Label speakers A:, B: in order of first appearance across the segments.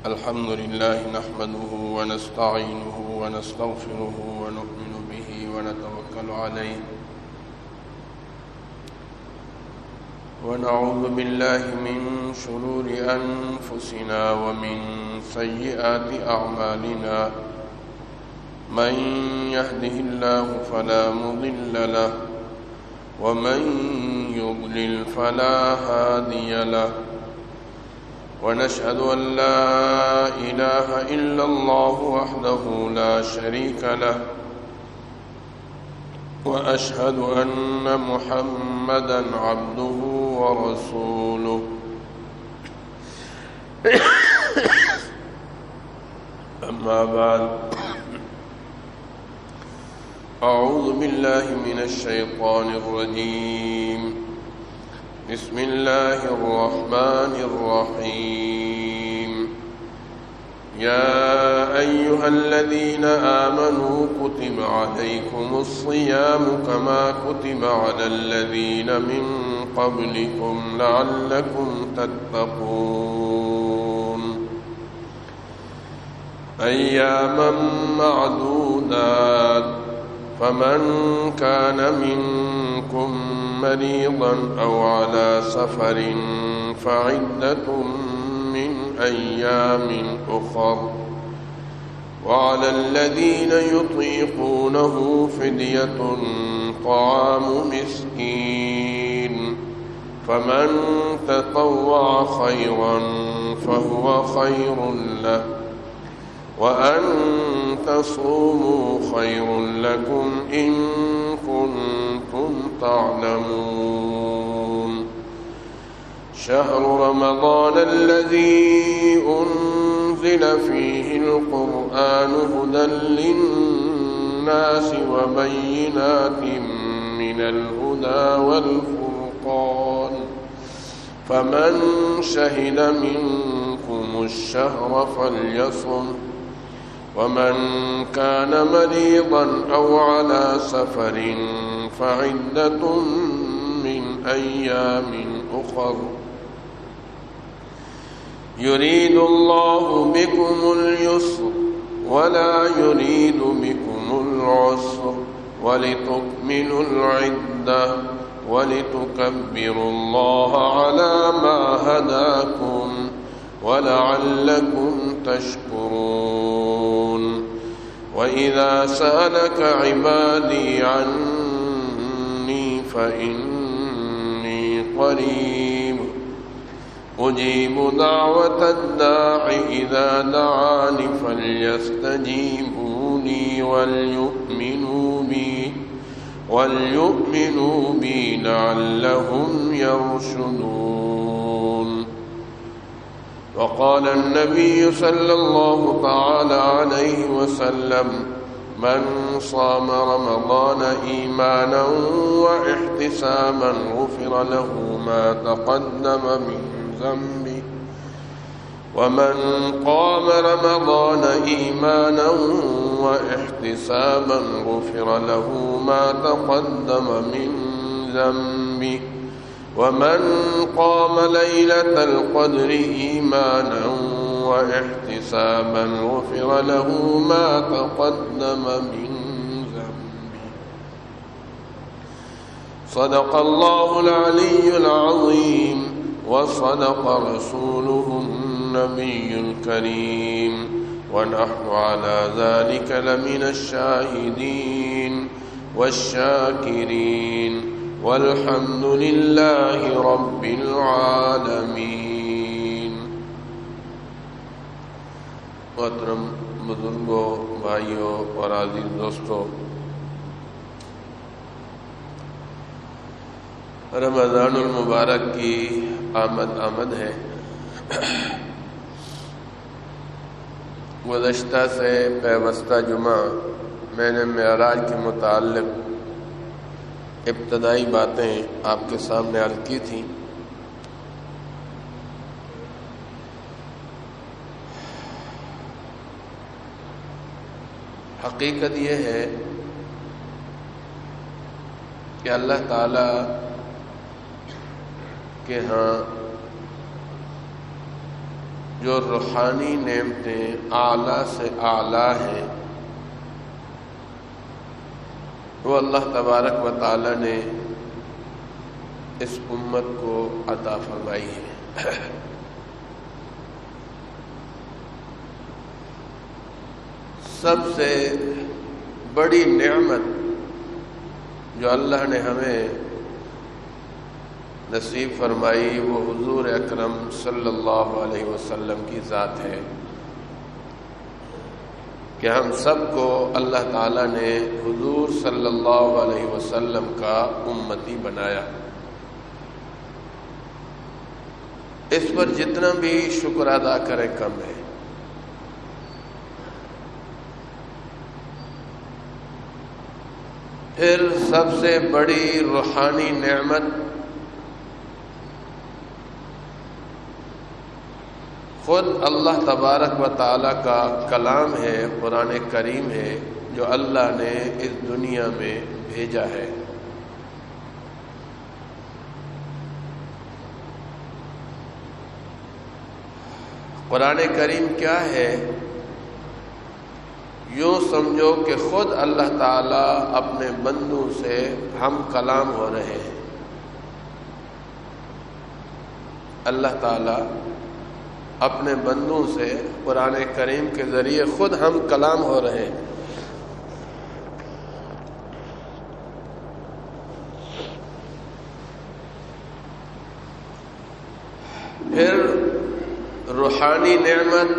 A: الحمد لله نحمده ونستعينه ونستغفره ونؤمن به ونتوكل عليه ونعوذ بالله من شرور أنفسنا ومن سيئات أعمالنا من يهده الله فلا مضل له ومن يضلل فلا هادي له ونشهد أن لا إله إلا الله وحده لا شريك له وأشهد أن محمدًا عبده ورسوله أما بعد أعوذ بالله من الشيطان الرجيم بسم الله الرحمن الرحيم يا أيها الذين آمنوا كتب عليكم الصيام كما كتب على الذين من قبلكم لعلكم تتقون أياما معدودات فمن كان منكم مريضا أو على سفر فعدة من أيام أخر وعلى الذين يطيقونه فدية طعام مسكين فمن تطوع خيرا فهو خير له وأن تصوموا خير لكم إن كنتم تعلمون شهر رمضان الذي أنزل فيه القرآن هدى للناس وبينات من الهدى والفرقان فمن شهد منكم الشهر فليصم ومن كان مريضا أو على سفر فعدة من أيام أخر يريد الله بكم اليسر ولا يريد بكم العسر ولتكملوا العدة ولتكبروا الله على ما هداكم ولعلكم تشكرون وإذا سألك عبادي عني فإني قريب أجيب دعوة الداع إذا دعاني فليستجيبوا لي وليؤمنوا بي لعلهم يرشدون وقال النبي صلى الله تعالى عليه وسلم من صام رمضان إيمانا واحتسابا غفر له ما تقدم من ذنبه ومن قام رمضان إيمانا واحتسابا غفر له ما تقدم من ذنبه ومن قام ليلة القدر إيمانا واحتسابا غفر له ما تقدم من ذنبه صدق الله العلي العظيم وصدق رسوله النبي الكريم ونحن على ذلك لمن الشاهدين والشاكرين والحمد لله رب العالمین۔ محترم بزرگوں، بھائیوں اور عزیز دوستوں، رمضان المبارک کی آمد ہے۔ گزشتہ سے پیوستہ جمعہ میں نے معراج کے متعلق ابتدائی باتیں آپ کے سامنے عرض کی تھیں۔ حقیقت یہ ہے کہ اللہ تعالیٰ کہ ہاں جو روحانی نعمتیں اعلیٰ سے اعلیٰ ہیں وہ اللہ تبارک و تعالی نے اس امت کو عطا فرمائی ہے۔ سب سے بڑی نعمت جو اللہ نے ہمیں نصیب فرمائی وہ حضور اکرم صلی اللہ علیہ وسلم کی ذات ہے کہ ہم سب کو اللہ تعالیٰ نے حضور صلی اللہ علیہ وسلم کا امتی بنایا۔ اس پر جتنا بھی شکر ادا کرے کم ہے۔ پھر سب سے بڑی روحانی نعمت خود اللہ تبارک و تعالیٰ کا کلام ہے، قرآن کریم ہے، جو اللہ نے اس دنیا میں بھیجا ہے۔ قرآن کریم کیا ہے؟ یوں سمجھو کہ خود اللہ تعالیٰ اپنے بندوں سے ہم کلام ہو رہے ہیں۔ اللہ تعالیٰ اپنے بندوں سے قرآن کریم کے ذریعے خود ہم کلام ہو رہے ہیں۔ پھر روحانی نعمت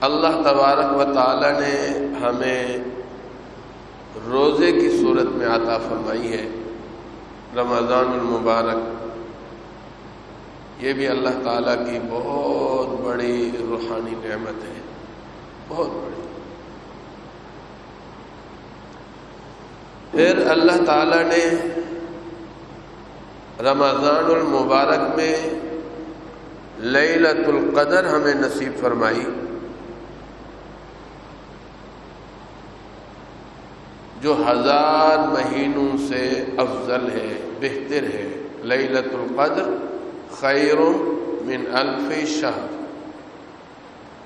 A: اللہ تبارک و تعالی نے ہمیں روزے کی صورت میں عطا فرمائی ہے، رمضان المبارک۔ یہ بھی اللہ تعالیٰ کی بہت بڑی روحانی نعمت ہے، بہت بڑی۔ پھر اللہ تعالیٰ نے رمضان المبارک میں لیلۃ القدر ہمیں نصیب فرمائی، جو 1000 مہینوں سے افضل ہے، بہتر ہے۔ لیلۃ القدر خیر من 1000 شہر،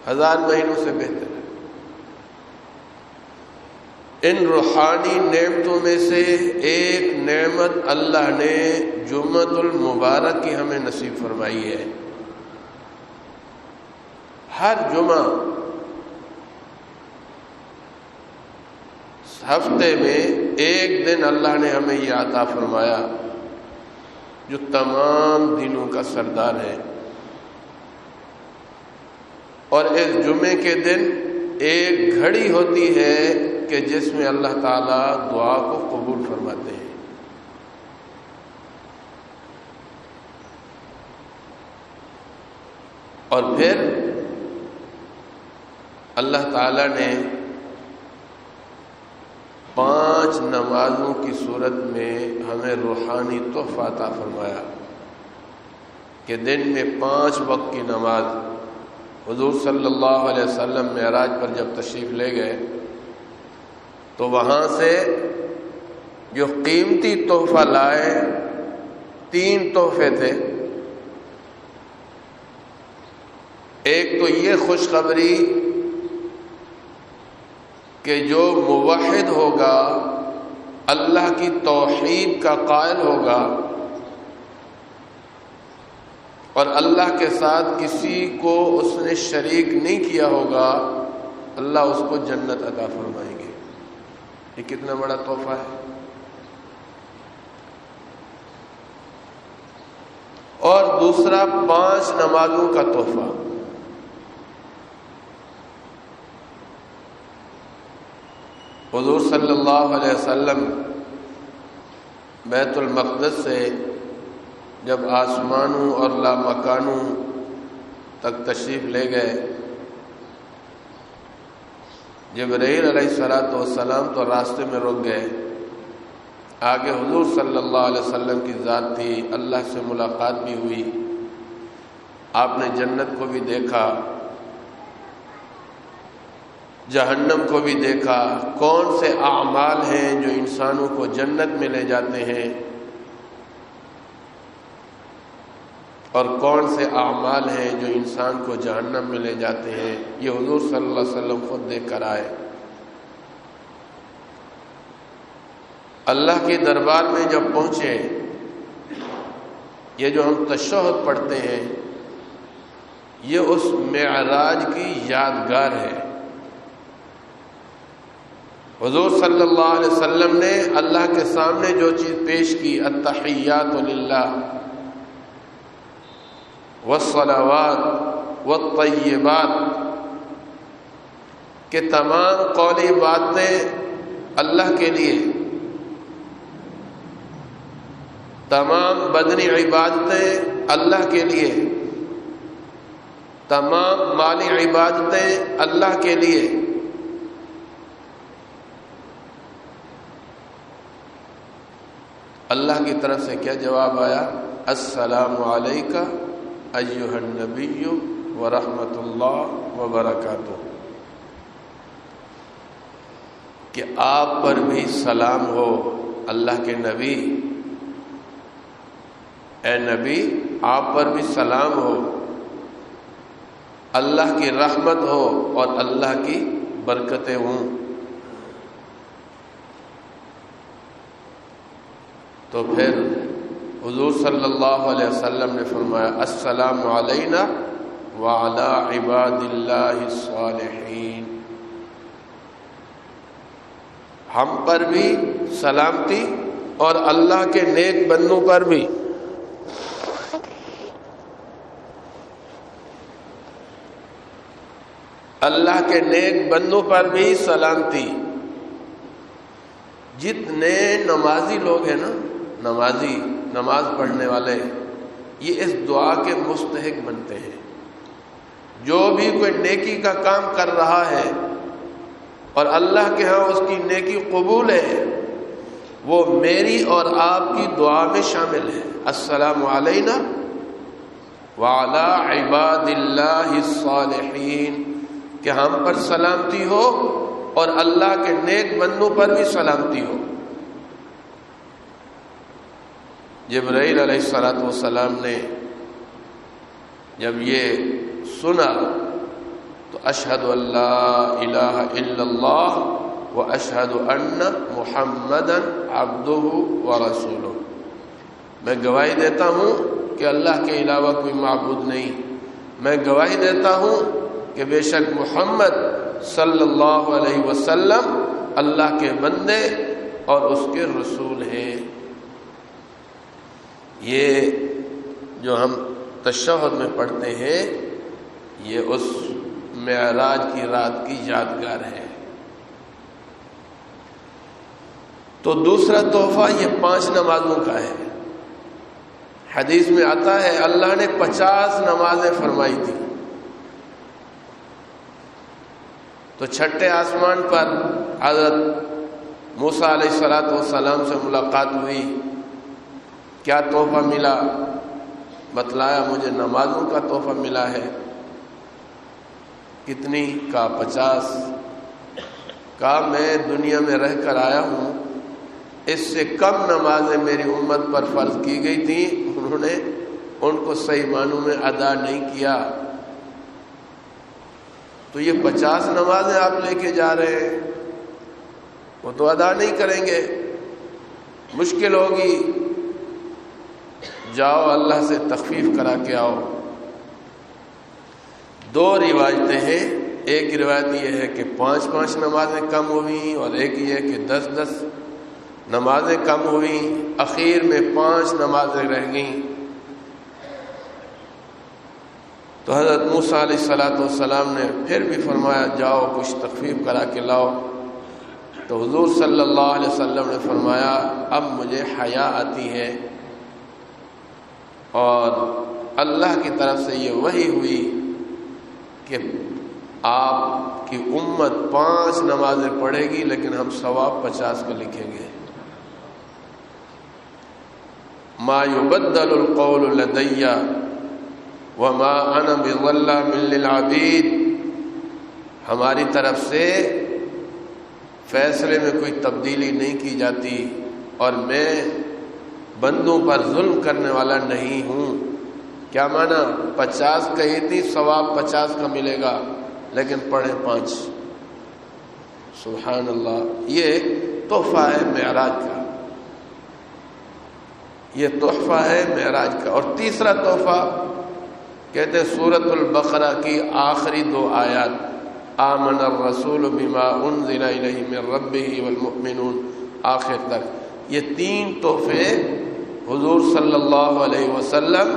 A: 1000 مہینوں سے بہتر ہے۔ ان روحانی نعمتوں میں سے ایک نعمت اللہ نے جمعۃ المبارک کی ہمیں نصیب فرمائی ہے۔ ہر جمعہ ہفتے میں ایک دن اللہ نے ہمیں یہ عطا فرمایا جو تمام دنوں کا سردار ہے، اور اس جمعے کے دن ایک گھڑی ہوتی ہے کہ جس میں اللہ تعالیٰ دعا کو قبول فرماتے ہیں۔ اور پھر اللہ تعالیٰ نے 5 نمازوں کی صورت میں ہمیں روحانی تحفہ عطا فرمایا کہ دن میں 5 وقت کی نماز۔ حضور صلی اللہ علیہ وسلم معراج پر جب تشریف لے گئے تو وہاں سے جو قیمتی تحفہ لائے، 3 تحفے تھے۔ ایک تو یہ خوشخبری کہ جو موحد ہوگا، اللہ کی توحید کا قائل ہوگا اور اللہ کے ساتھ کسی کو اس نے شریک نہیں کیا ہوگا، اللہ اس کو جنت عطا فرمائیں گے۔ یہ کتنا بڑا تحفہ ہے۔ اور دوسرا 5 نمازوں کا تحفہ۔ حضور صلی اللہ علیہ وسلم بیت المقدس سے جب آسمانوں اور لامکانوں تک تشریف لے گئے، جبرائیل علیہ السلام تو راستے میں رک گئے۔ آگے حضور صلی اللہ علیہ وسلم کی ذات تھی، اللہ سے ملاقات بھی ہوئی، آپ نے جنت کو بھی دیکھا، جہنم کو بھی دیکھا، کون سے اعمال ہیں جو انسانوں کو جنت میں لے جاتے ہیں۔ اور کون سے اعمال ہیں جو انسان کو جہنم میں لے جاتے ہیں، یہ حضور صلی اللہ علیہ وسلم خود دیکھ کر آئے۔ اللہ کے دربار میں جب پہنچے، یہ جو ہم تشہد پڑھتے ہیں یہ اس معراج کی یادگار ہے۔ حضور صلی اللہ علیہ وسلم نے اللہ کے سامنے جو چیز پیش کی، التحیات للہ والصلوات والطیبات، کہ تمام قولی باتیں اللہ کے لیے، تمام بدنی عبادتیں اللہ کے لیے، تمام مالی عبادتیں اللہ کے لیے۔ اللہ کی طرف سے کیا جواب آیا؟ السلام علیکہ ایھا النبی ورحمۃ اللہ وبرکاتہ، کہ آپ پر بھی سلام ہو اللہ کے نبی، اے نبی آپ پر بھی سلام ہو، اللہ کی رحمت ہو اور اللہ کی برکتیں ہوں۔ تو پھر حضور صلی اللہ علیہ وسلم نے فرمایا السلام علینا وعلی عباد اللہ الصالحین، ہم پر بھی سلامتی اور اللہ کے نیک بندوں پر بھی۔ اللہ کے نیک بندوں پر بھی سلامتی۔ جتنے نمازی لوگ ہیں نا، نماز پڑھنے والے، یہ اس دعا کے مستحق بنتے ہیں۔ جو بھی کوئی نیکی کا کام کر رہا ہے اور اللہ کے ہاں اس کی نیکی قبول ہے، وہ میری اور آپ کی دعا میں شامل ہے۔ السلام علینا وعلی عباد اللہ الصالحین، کہ ہم پر سلامتی ہو اور اللہ کے نیک بندوں پر بھی سلامتی ہو۔ جبرائیل علیہ السلام نے جب یہ سنا تو اشہد ان لا الہ الا اللہ واشہد ان محمدا عبدہ ورسولہ، میں گواہی دیتا ہوں کہ اللہ کے علاوہ کوئی معبود نہیں، میں گواہی دیتا ہوں کہ بے شک محمد صلی اللہ علیہ وسلم اللہ کے بندے اور اس کے رسول ہیں۔ یہ جو ہم تشہد میں پڑھتے ہیں یہ اس معراج کی رات کی یادگار ہے۔ تو دوسرا تحفہ یہ 5 نمازوں کا ہے۔ حدیث میں آتا ہے اللہ نے 50 نمازیں فرمائی تھی، تو چھٹے آسمان پر حضرت موسیٰ علیہ السلام سے ملاقات ہوئی، کیا تحفہ ملا؟ بتلایا مجھے نمازوں کا تحفہ ملا ہے۔ کتنی؟ کہا 50۔ کہا میں دنیا میں رہ کر آیا ہوں، اس سے کم نمازیں میری امت پر فرض کی گئی تھیں، انہوں نے ان کو صحیح معنوں میں ادا نہیں کیا، تو یہ 50 نمازیں آپ لے کے جا رہے ہیں، وہ تو ادا نہیں کریں گے، مشکل ہوگی، جاؤ اللہ سے تخفیف کرا کے آؤ۔ 2 روایتیں ہیں، ایک روایت یہ ہے کہ 5 نمازیں کم ہوئیں، اور ایک یہ ہے کہ 10 نمازیں کم ہوئیں، اخیر میں 5 نمازیں رہ گئیں۔ تو حضرت موسیٰ علیہ السلام نے پھر بھی فرمایا جاؤ کچھ تخفیف کرا کے لاؤ، تو حضور صلی اللہ علیہ وسلم نے فرمایا اب مجھے حیا آتی ہے، اور اللہ کی طرف سے یہ وحی ہوئی کہ آپ کی امت 5 نمازیں پڑھے گی لیکن ہم ثواب 50 کا لکھیں گے۔ ما يبدل القول لدي وما انا بظلام للعبید، ہماری طرف سے فیصلے میں کوئی تبدیلی نہیں کی جاتی، اور میں بندوں پر ظلم کرنے والا نہیں ہوں۔ کیا مانا؟ 50 کہی تھی، ثواب 50 کا ملے گا، لیکن پڑھیں 5۔ سبحان اللہ، یہ تحفہ ہے معراج کا، یہ تحفہ ہے معراج کا۔ اور تیسرا تحفہ کہتے ہیں سورۃ البقرہ کی آخری 2 آیات، آمن الرسول بما انزل الیہ من ربہ والمؤمنون، آخر تک۔ یہ 3 تحفے حضور صلی اللہ علیہ وسلم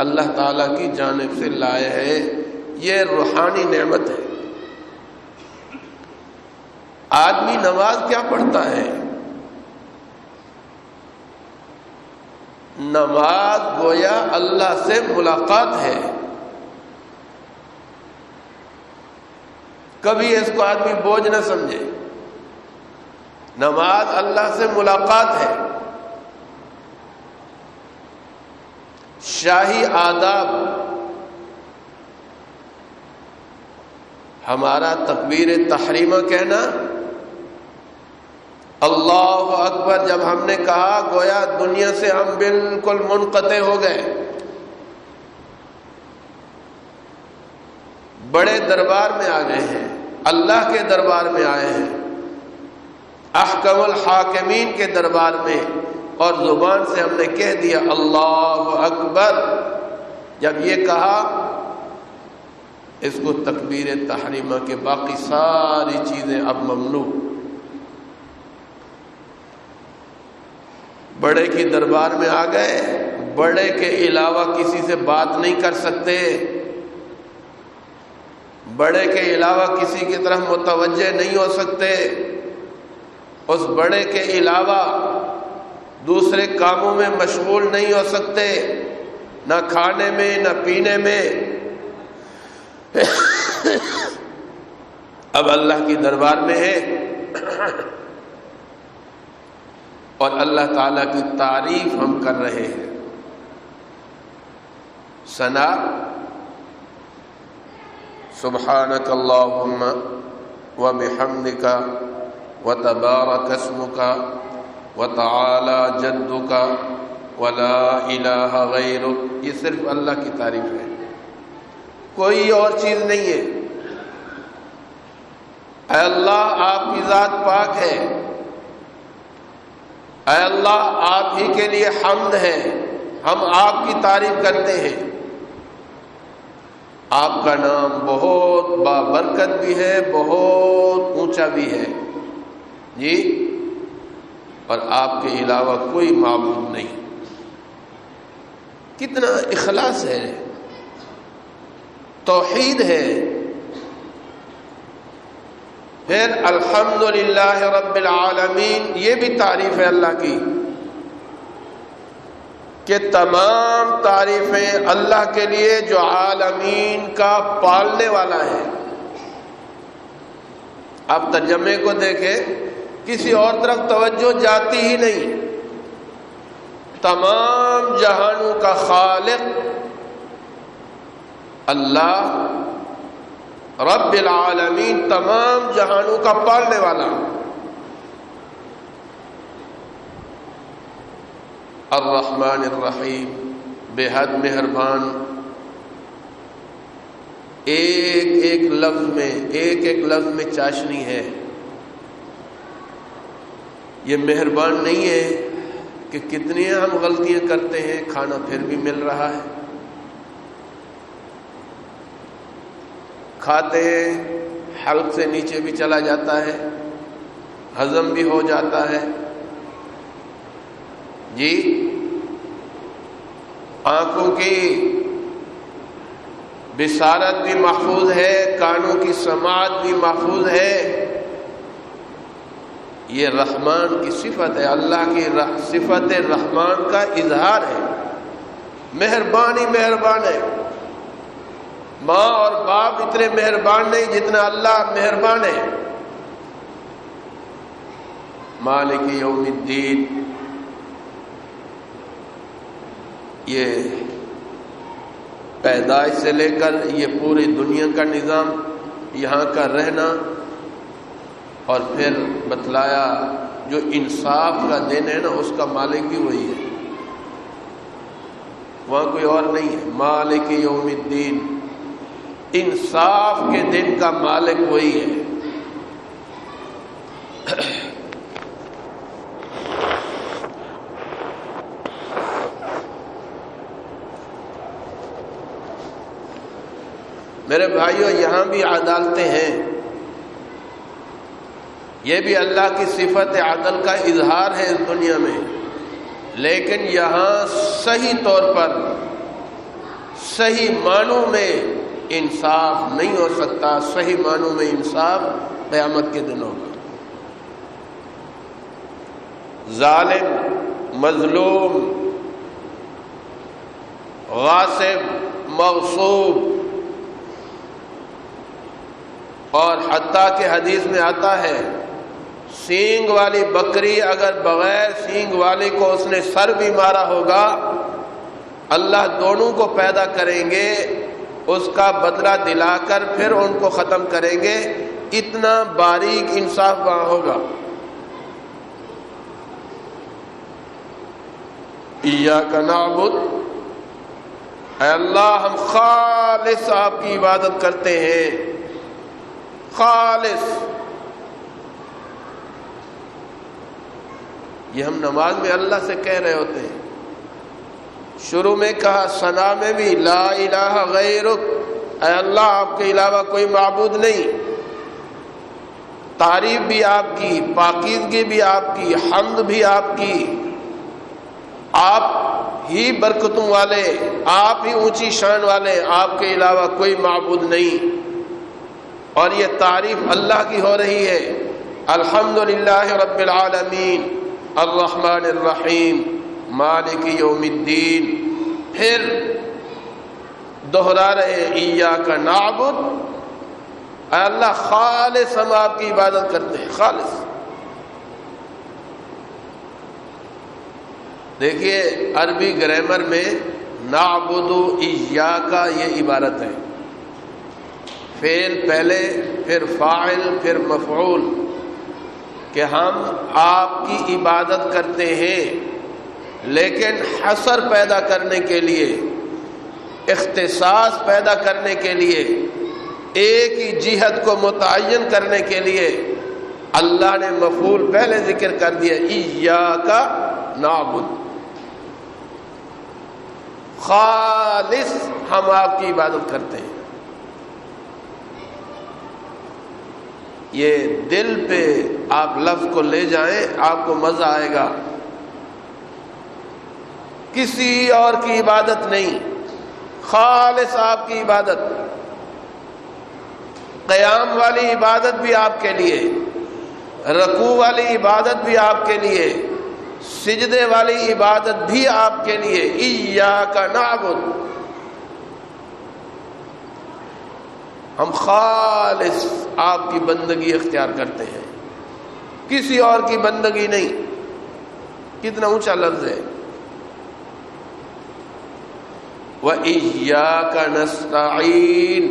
A: اللہ تعالیٰ کی جانب سے لائے ہیں، یہ روحانی نعمت ہے۔ آدمی نماز کیا پڑھتا ہے؟ نماز گویا اللہ سے ملاقات ہے۔ کبھی اس کو آدمی بوجھ نہ سمجھے، نماز اللہ سے ملاقات ہے۔ شاہی آداب، ہمارا تکبیر تحریمہ کہنا، اللہ اکبر جب ہم نے کہا گویا دنیا سے ہم بالکل منقطع ہو گئے، بڑے دربار میں آ گئے ہیں، اللہ کے دربار میں آئے ہیں، احکم الحاکمین کے دربار میں، اور زبان سے ہم نے کہہ دیا اللہ اکبر۔ جب یہ کہا، اس کو تکبیر تحریمہ کے باقی ساری چیزیں اب ممنوع۔ بڑے کی دربار میں آ گئے، بڑے کے علاوہ کسی سے بات نہیں کر سکتے، بڑے کے علاوہ کسی کی طرف متوجہ نہیں ہو سکتے، اس بڑے کے علاوہ دوسرے کاموں میں مشغول نہیں ہو سکتے، نہ کھانے میں نہ پینے میں۔ اب اللہ کی دربار میں ہے اور اللہ تعالیٰ کی تعریف ہم کر رہے ہیں، ثنا، سبحانک اللہم وبحمدک وتبارک اسمک وتعالی جدک ولا الہ غیرک۔ یہ صرف اللہ کی تعریف ہے، کوئی اور چیز نہیں ہے۔ اے اللہ آپ کی ذات پاک ہے، اے اللہ آپ ہی کے لیے حمد ہے، ہم آپ کی تعریف کرتے ہیں۔ آپ کا نام بہت بابرکت بھی ہے، بہت اونچا بھی ہے جی، اور آپ کے علاوہ کوئی معبود نہیں۔ کتنا اخلاص ہے، توحید ہے۔ پھر الحمدللہ رب العالمین، یہ بھی تعریف ہے اللہ کی کہ تمام تعریفیں اللہ کے لیے جو عالمین کا پالنے والا ہے۔ آپ ترجمے کو دیکھیں، کسی اور طرف توجہ جاتی ہی نہیں، تمام جہانوں کا خالق اللہ رب العالمین، تمام جہانوں کا پالنے والا، الرحمن الرحیم، بے حد مہربان۔ ایک ایک لفظ میں چاشنی ہے۔ یہ مہربان نہیں ہے کہ کتنی ہم غلطیاں کرتے ہیں، کھانا پھر بھی مل رہا ہے، کھاتے ہیں حلق سے نیچے بھی چلا جاتا ہے، ہضم بھی ہو جاتا ہے جی، آنکھوں کی بصارت بھی محفوظ ہے، کانوں کی سماعت بھی محفوظ ہے۔ یہ رحمان کی صفت ہے، اللہ کی صفت رحمان کا اظہار ہے۔ مہربان ہی مہربان ہے۔ ماں اور باپ اتنے مہربان نہیں جتنا اللہ مہربان ہے۔ مالک یوم الدین، یہ پیدائش سے لے کر یہ پوری دنیا کا نظام، یہاں کا رہنا، اور پھر بتلایا جو انصاف کا دن ہے نا، اس کا مالک بھی وہی ہے۔ وہاں کوئی اور نہیں ہے. مالک یوم الدین، انصاف کے دن کا مالک وہی ہے. میرے بھائیوں، یہاں بھی عدالتیں ہیں، یہ بھی اللہ کی صفت عدل کا اظہار ہے اس دنیا میں، لیکن یہاں صحیح طور پر صحیح معنوں میں انصاف نہیں ہو سکتا. صحیح معنوں میں انصاف قیامت کے دن ہوگا. ظالم، مظلوم، غاصب، مغصوب، اور حتیٰ کہ حدیث میں آتا ہے سینگ والی بکری اگر بغیر سینگ والی کو اس نے سر بھی مارا ہوگا، اللہ دونوں کو پیدا کریں گے، اس کا بدلہ دلا کر پھر ان کو ختم کریں گے. اتنا باریک انصاف وہاں ہوگا. ایاک نعبد، اے اللہ ہم خالص آپ کی عبادت کرتے ہیں. خالص، یہ ہم نماز میں اللہ سے کہہ رہے ہوتے ہیں. شروع میں کہا، ثنا میں بھی لا الہ غیرک، اے اللہ آپ کے علاوہ کوئی معبود نہیں. تعریف بھی آپ کی، پاکیزگی بھی آپ کی، حمد بھی آپ کی. آپ ہی برکتوں والے، آپ ہی اونچی شان والے، آپ کے علاوہ کوئی معبود نہیں. اور یہ تعریف اللہ کی ہو رہی ہے. الحمدللہ رب العالمین الرحمن الرحیم مالک یوم الدین. پھر دوہرا رہے ایاک نعبد، اے اللہ خالص ہم آپ کی عبادت کرتے ہیں. خالص. دیکھیے عربی گرامر میں نعبد ایاک یہ عبارت ہے. فعل پہلے، پھر فاعل، پھر مفعول، کہ ہم آپ کی عبادت کرتے ہیں. لیکن حصر پیدا کرنے کے لیے، اختصاص پیدا کرنے کے لیے، ایک ہی جہت کو متعین کرنے کے لیے اللہ نے مفعول پہلے ذکر کر دیا، ایاک نعبد. خالص ہم آپ کی عبادت کرتے ہیں. یہ دل پہ آپ لفظ کو لے جائیں، آپ کو مزہ آئے گا. کسی اور کی عبادت نہیں، خالص آپ کی عبادت. قیام والی عبادت بھی آپ کے لیے، رکوع والی عبادت بھی آپ کے لیے، سجدے والی عبادت بھی آپ کے لیے. ایاک نعبد، ہم خالص آپ کی بندگی اختیار کرتے ہیں، کسی اور کی بندگی نہیں. کتنا اونچا لفظ ہے. وَإِيَّاكَ نَسْتَعِينُ،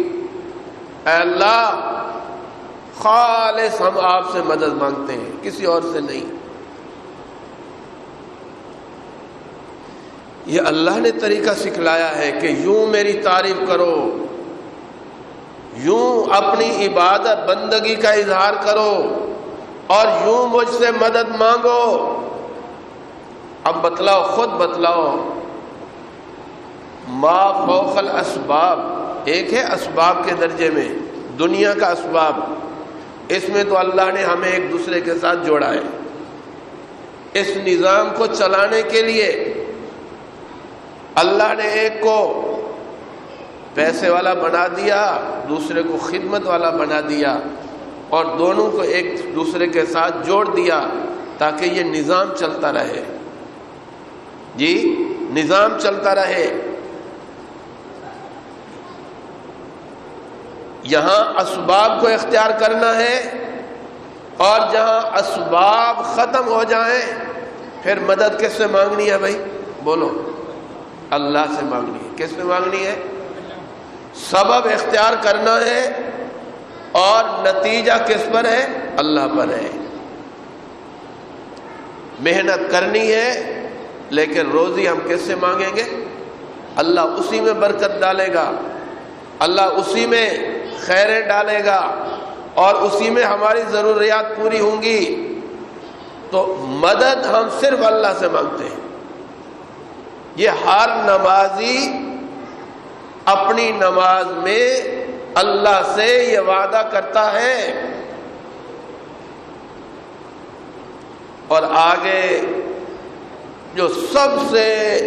A: اے اللہ خالص ہم آپ سے مدد مانگتے ہیں، کسی اور سے نہیں. یہ اللہ نے طریقہ سکھلایا ہے کہ یوں میری تعریف کرو، یوں اپنی عبادت بندگی کا اظہار کرو، اور یوں مجھ سے مدد مانگو. اب بتلاؤ، خود بتلاؤ. ما فوق الاسباب، ایک ہے اسباب کے درجے میں دنیا کا اسباب، اس میں تو اللہ نے ہمیں ایک دوسرے کے ساتھ جوڑا ہے. اس نظام کو چلانے کے لیے اللہ نے ایک کو پیسے والا بنا دیا، دوسرے کو خدمت والا بنا دیا، اور دونوں کو ایک دوسرے کے ساتھ جوڑ دیا تاکہ یہ نظام چلتا رہے. جی، نظام چلتا رہے. یہاں اسباب کو اختیار کرنا ہے، اور جہاں اسباب ختم ہو جائیں پھر مدد کس سے مانگنی ہے بھائی؟ بولو. اللہ سے مانگنی ہے. کس سے مانگنی ہے؟ سبب اختیار کرنا ہے، اور نتیجہ کس پر ہے؟ اللہ پر ہے. محنت کرنی ہے، لیکن روزی ہم کس سے مانگیں گے؟ اللہ اسی میں برکت ڈالے گا، اللہ اسی میں خیریں ڈالے گا اور اسی میں ہماری ضروریات پوری ہوں گی۔ تو مدد ہم صرف اللہ سے مانگتے ہیں۔ یہ ہر نمازی اپنی نماز میں اللہ سے یہ وعدہ کرتا ہے۔ اور آگے جو سب سے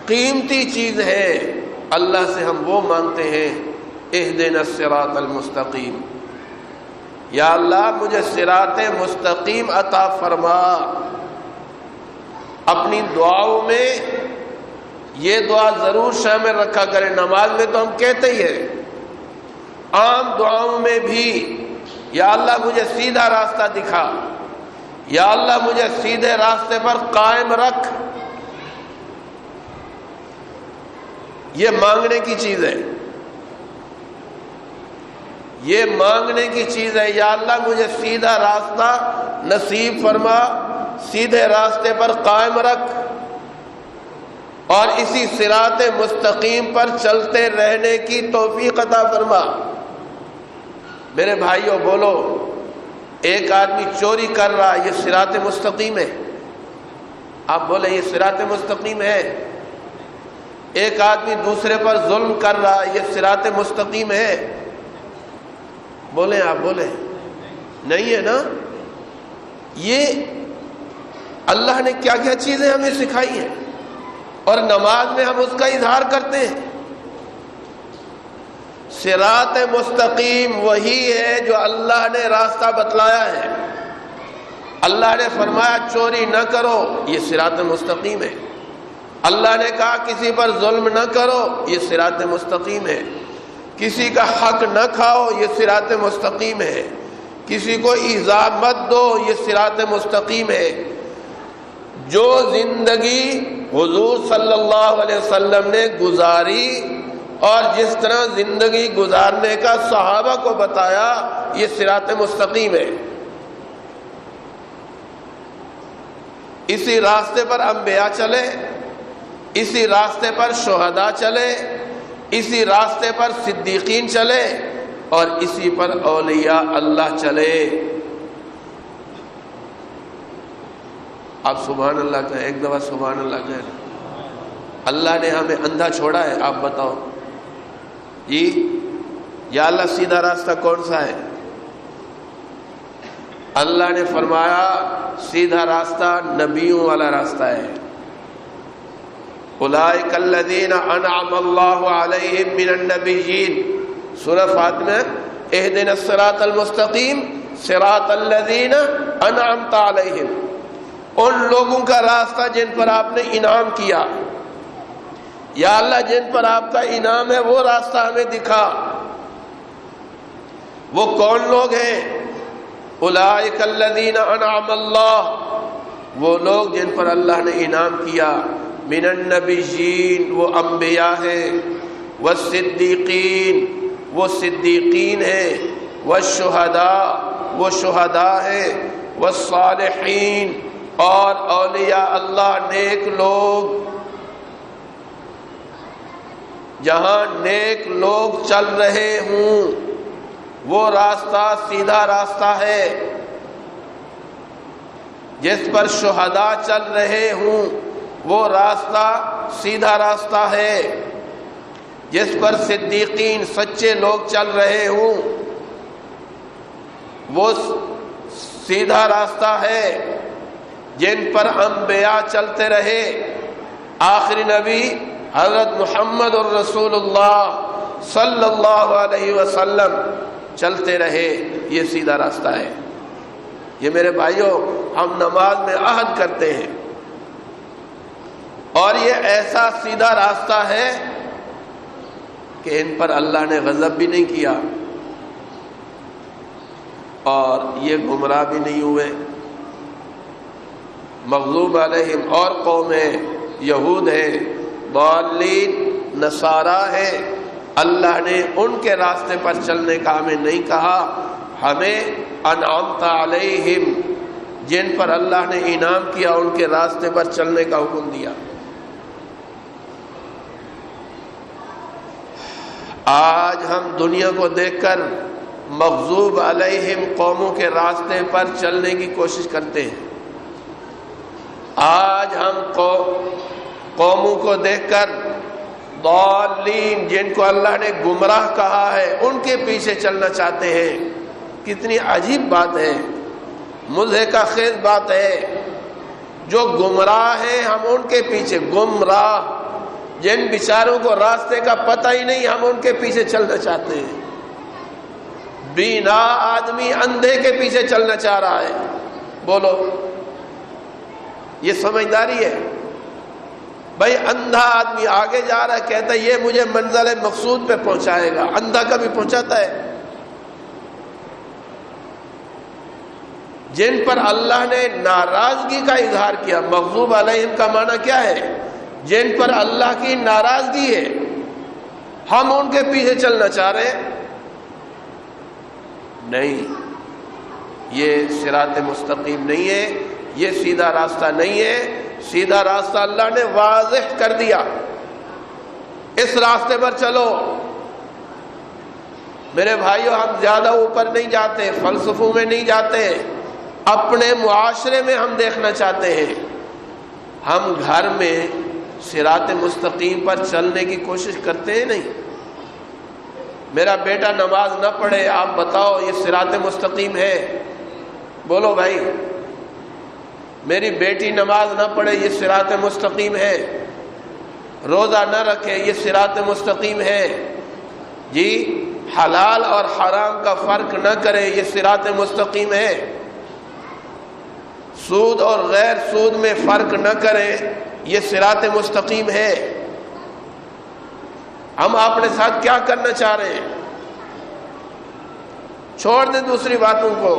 A: قیمتی چیز ہے اللہ سے ہم وہ مانگتے ہیں، اہدنا الصراط المستقیم، یا اللہ مجھے صراط مستقیم عطا فرما۔ اپنی دعاؤں میں یہ دعا ضرور شامل رکھا کریں۔ نماز میں تو ہم کہتے ہی ہیں، عام دعاؤں میں بھی یا اللہ مجھے سیدھا راستہ دکھا، یا اللہ مجھے سیدھے راستے پر قائم رکھ۔ یہ مانگنے کی چیز ہے، یہ مانگنے کی چیز ہے۔ یا اللہ مجھے سیدھا راستہ نصیب فرما، سیدھے راستے پر قائم رکھ اور اسی صراط مستقیم پر چلتے رہنے کی توفیق عطا فرما۔ میرے بھائیوں بولو، ایک آدمی چوری کر رہا، یہ صراط مستقیم ہے؟ آپ بولیں یہ صراط مستقیم ہے؟ ایک آدمی دوسرے پر ظلم کر رہا، یہ صراط مستقیم ہے؟ بولیں، آپ بولیں، نہیں ہے نا؟ یہ اللہ نے کیا کیا چیزیں ہمیں سکھائی ہیں اور نماز میں ہم اس کا اظہار کرتے ہیں۔ صراط مستقیم وہی ہے جو اللہ نے راستہ بتلایا ہے۔ اللہ نے فرمایا چوری نہ کرو، یہ صراط مستقیم ہے۔ اللہ نے کہا کسی پر ظلم نہ کرو، یہ صراط مستقیم ہے۔ کسی کا حق نہ کھاؤ، یہ صراط مستقیم ہے۔ کسی کو ایذا مت دو، یہ صراط مستقیم ہے۔ جو زندگی حضور صلی اللہ علیہ وسلم نے گزاری اور جس طرح زندگی گزارنے کا صحابہ کو بتایا، یہ صراط مستقیم ہے۔ اسی راستے پر انبیاء چلے، اسی راستے پر شہداء چلے، اسی راستے پر صدیقین چلے اور اسی پر اولیاء اللہ چلے۔ آپ سبحان اللہ کہیں، ایک دفعہ سبحان اللہ کہیں۔ اللہ نے ہمیں اندھا چھوڑا ہے؟ آپ بتاؤ جی، یا اللہ سیدھا راستہ کون سا ہے؟ اللہ نے فرمایا سیدھا راستہ نبیوں والا راستہ ہے۔ اولئک الذین انعم اللہ علیہم من النبیین، سورہ فاطمہ، اہدنا الصراط المستقیم صراط الذین انعمت علیہم، ان لوگوں کا راستہ جن پر آپ نے انعام کیا۔ یا اللہ جن پر آپ کا انعام ہے وہ راستہ ہمیں دکھا۔ وہ کون لوگ ہیں؟ اولئک الذین انعم اللہ، وہ لوگ جن پر اللہ نے انعام کیا۔ من النبیین، وہ انبیاء ہیں، والصدیقین، وہ صدیقین ہیں، والشہداء، وہ شہداء ہیں، والصالحین، اور اولیاء اللہ نیک لوگ۔ جہاں نیک لوگ چل رہے ہوں وہ راستہ سیدھا راستہ ہے۔ جس پر شہداء چل رہے ہوں وہ راستہ سیدھا راستہ ہے۔ جس پر صدیقین سچے لوگ چل رہے ہوں وہ سیدھا راستہ ہے۔ جن پر انبیاء چلتے رہے، آخری نبی حضرت محمد الرسول اللہ صلی اللہ علیہ وسلم چلتے رہے، یہ سیدھا راستہ ہے۔ یہ میرے بھائیوں، ہم نماز میں عہد کرتے ہیں اور یہ ایسا سیدھا راستہ ہے کہ ان پر اللہ نے غضب بھی نہیں کیا اور یہ گمراہ بھی نہیں ہوئے۔ مغضوب علیہم اور قوم ہے، یہود ہے، ضالین نصارا ہے۔ اللہ نے ان کے راستے پر چلنے کا ہمیں نہیں کہا، ہمیں انعمت علیہم، جن پر اللہ نے انعام کیا ان کے راستے پر چلنے کا حکم دیا۔ آج ہم دنیا کو دیکھ کر مغضوب علیہم قوموں کے راستے پر چلنے کی کوشش کرتے ہیں. آج ہم قوموں کو دیکھ کر ضالین جن کو اللہ نے گمراہ کہا ہے ان کے پیچھے چلنا چاہتے ہیں. کتنی عجیب بات ہے، مضحکہ خیز بات ہے. جو گمراہ ہیں ہم ان کے پیچھے، گمراہ جن بیچاروں کو راستے کا پتہ ہی نہیں ہم ان کے پیچھے چلنا چاہتے ہیں. بینا آدمی اندھے کے پیچھے چلنا چاہ رہا ہے. بولو یہ سمجھداری ہے؟ بھائی اندھا آدمی آگے جا رہا ہے، کہتا ہے یہ مجھے منزل مقصود پہ پہنچائے گا. اندھا کبھی پہنچاتا ہے؟ جن پر اللہ نے ناراضگی کا اظہار کیا، مغضوب علیہم کا معنی کیا ہے؟ جن پر اللہ کی ناراضگی ہے، ہم ان کے پیچھے چلنا چاہ رہے ہیں. نہیں، یہ صراط مستقیم نہیں ہے، یہ سیدھا راستہ نہیں ہے. سیدھا راستہ اللہ نے واضح کر دیا، اس راستے پر چلو. میرے بھائیو ہم زیادہ اوپر نہیں جاتے، فلسفوں میں نہیں جاتے، اپنے معاشرے میں ہم دیکھنا چاہتے ہیں. ہم گھر میں صراط مستقیم پر چلنے کی کوشش کرتے ہیں نہیں. میرا بیٹا نماز نہ پڑھے، آپ بتاؤ یہ صراط مستقیم ہے؟ بولو بھائی. میری بیٹی نماز نہ پڑھے، یہ صراط مستقیم ہے؟ روزہ نہ رکھے، یہ صراط مستقیم ہے؟ جی حلال اور حرام کا فرق نہ کرے، یہ صراط مستقیم ہے؟ سود اور غیر سود میں فرق نہ کرے، یہ صراط مستقیم ہے؟ ہم اپنے ساتھ کیا کرنا چاہ رہے ہیں؟ چھوڑ دیں دوسری باتوں کو.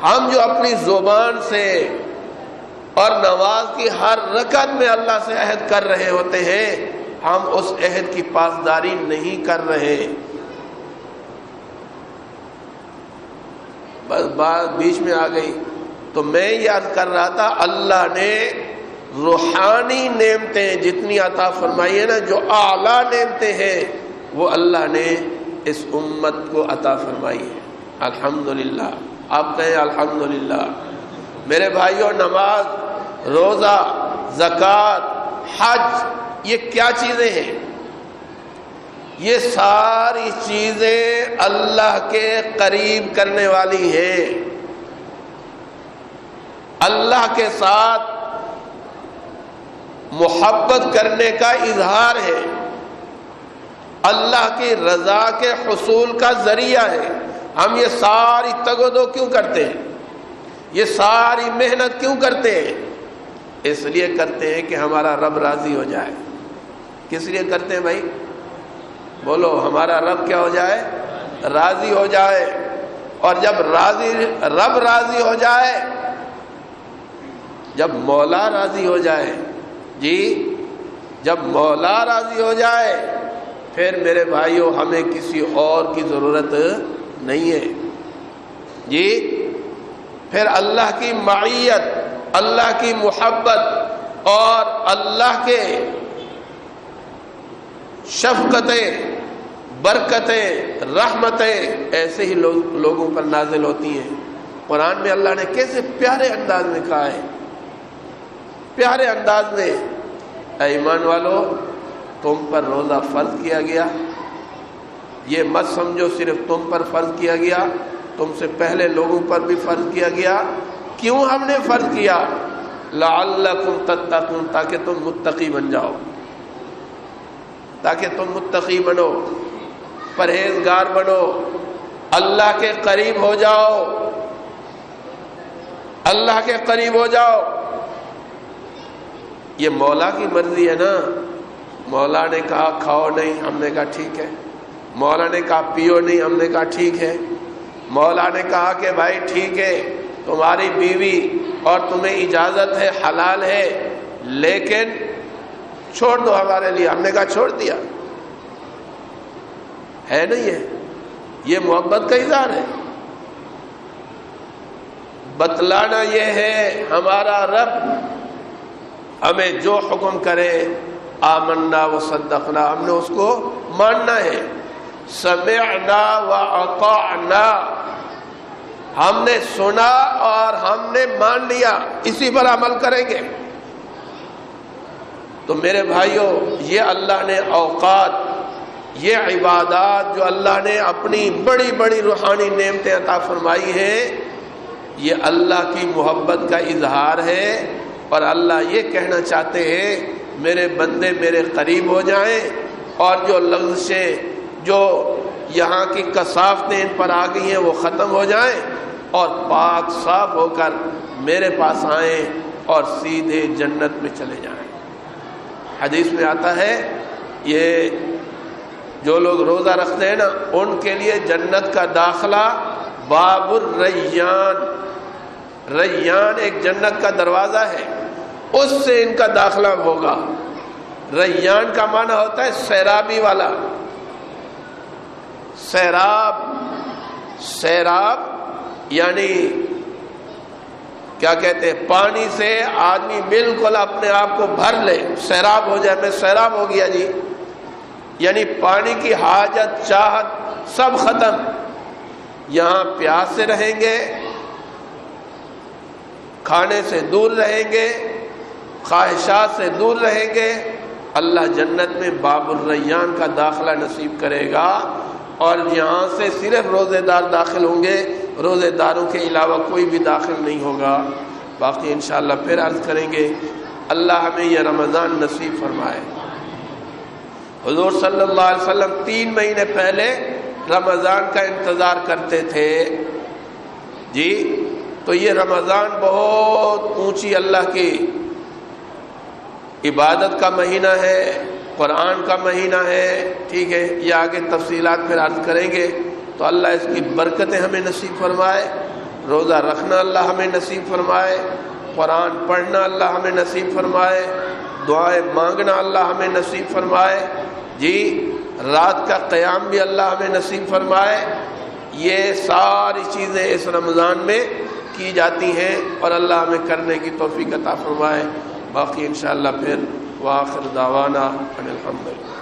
A: ہم جو اپنی زبان سے اور نماز کی ہر رکعت میں اللہ سے عہد کر رہے ہوتے ہیں، ہم اس عہد کی پاسداری نہیں کر رہے. بس بات بیچ میں آ گئی. تو میں یاد کر رہا تھا اللہ نے روحانی نعمتیں جتنی عطا فرمائی ہے نا، جو اعلیٰ نعمتیں ہیں وہ اللہ نے اس امت کو عطا فرمائی ہے. الحمدللہ. آپ کہیں الحمدللہ. میرے بھائیوں نماز، روزہ، زکوٰۃ، حج، یہ کیا چیزیں ہیں؟ یہ ساری چیزیں اللہ کے قریب کرنے والی ہیں. اللہ کے ساتھ محبت کرنے کا اظہار ہے، اللہ کی رضا کے حصول کا ذریعہ ہے. ہم یہ ساری تگ و دو کیوں کرتے ہیں؟ یہ ساری محنت کیوں کرتے ہیں؟ اس لیے کرتے ہیں کہ ہمارا رب راضی ہو جائے. کس لیے کرتے ہیں بھائی؟ بولو. ہمارا رب کیا ہو جائے؟ راضی ہو جائے. اور جب رب راضی ہو جائے، جب مولا راضی ہو جائے، جی جب مولا راضی ہو جائے، پھر میرے بھائیوں ہمیں کسی اور کی ضرورت نہیں ہے. جی پھر اللہ کی معیت، اللہ کی محبت اور اللہ کے شفقتیں، برکتیں، رحمتیں ایسے ہی لوگوں پر نازل ہوتی ہیں. قرآن میں اللہ نے کیسے پیارے انداز میں کہا ہے، پیارے انداز میں، اے ایمان والو تم پر روزہ فرض کیا گیا. یہ مت سمجھو صرف تم پر فرض کیا گیا، تم سے پہلے لوگوں پر بھی فرض کیا گیا. کیوں ہم نے فرض کیا؟ لعلکم تتقون، تاکہ تم متقی بن جاؤ، تاکہ تم متقی بنو، پرہیزگار بنو، اللہ کے قریب ہو جاؤ، اللہ کے قریب ہو جاؤ. یہ مولا کی مرضی ہے نا. مولا نے کہا کھاؤ نہیں، ہم نے کہا ٹھیک ہے. مولا نے کہا پیو نہیں، ہم نے کہا ٹھیک ہے. مولا نے کہا کہ بھائی ٹھیک ہے تمہاری بیوی اور تمہیں اجازت ہے، حلال ہے، لیکن چھوڑ دو ہمارے لیے. ہم نے کہا چھوڑ دیا. ہے نہیں؟ یہ محبت کا اظہار ہے. بتلانا یہ ہے ہمارا رب ہمیں جو حکم کرے آمنا و صدقنا، ہم نے اس کو ماننا ہے. سمعنا وأطعنا، ہم نے سنا اور ہم نے مان لیا، اسی پر عمل کریں گے۔ تو میرے بھائیوں، یہ اللہ نے اوقات، یہ عبادات جو اللہ نے اپنی بڑی بڑی روحانی نعمتیں عطا فرمائی ہیں، یہ اللہ کی محبت کا اظہار ہے، اور اللہ یہ کہنا چاہتے ہیں میرے بندے میرے قریب ہو جائیں، اور جو لغزشیں، جو یہاں کی کثافتیں ان پر آ گئی ہیں وہ ختم ہو جائیں، اور پاک صاف ہو کر میرے پاس آئیں اور سیدھے جنت میں چلے جائیں۔ حدیث میں آتا ہے یہ جو لوگ روزہ رکھتے ہیں نا، ان کے لیے جنت کا داخلہ باب الریان، ریان ایک جنت کا دروازہ ہے، اس سے ان کا داخلہ ہوگا۔ ریان کا معنی ہوتا ہے سیرابی والا، سیراب یعنی کیا کہتے ہیں، پانی سے آدمی بالکل اپنے آپ کو بھر لے، سیراب ہو جائے، میں سیراب ہو گیا جی، یعنی پانی کی حاجت چاہت سب ختم۔ یہاں پیاس سے رہیں گے، کھانے سے دور رہیں گے، خواہشات سے دور رہیں گے، اللہ جنت میں باب الریان کا داخلہ نصیب کرے گا، اور یہاں سے صرف روزے دار داخل ہوں گے، روزے داروں کے علاوہ کوئی بھی داخل نہیں ہوگا۔ باقی انشاءاللہ پھر عرض کریں گے، اللہ ہمیں یہ رمضان نصیب فرمائے۔ حضور صلی اللہ علیہ وسلم 3 مہینے پہلے رمضان کا انتظار کرتے تھے جی، تو یہ رمضان بہت اونچی اللہ کی عبادت کا مہینہ ہے، قرآن کا مہینہ ہے، ٹھیک ہے، یہ آگے تفصیلات پھر عرض کریں گے۔ تو اللہ اس کی برکتیں ہمیں نصیب فرمائے، روزہ رکھنا اللہ ہمیں نصیب فرمائے، قرآن پڑھنا اللہ ہمیں نصیب فرمائے، دعائیں مانگنا اللہ ہمیں نصیب فرمائے جی، رات کا قیام بھی اللہ ہمیں نصیب فرمائے۔ یہ ساری چیزیں اس رمضان میں کی جاتی ہیں، اور اللہ ہمیں کرنے کی توفیق عطا فرمائے۔ باقی انشاءاللہ پھر وآخر دعوانا ان الحمدللہ۔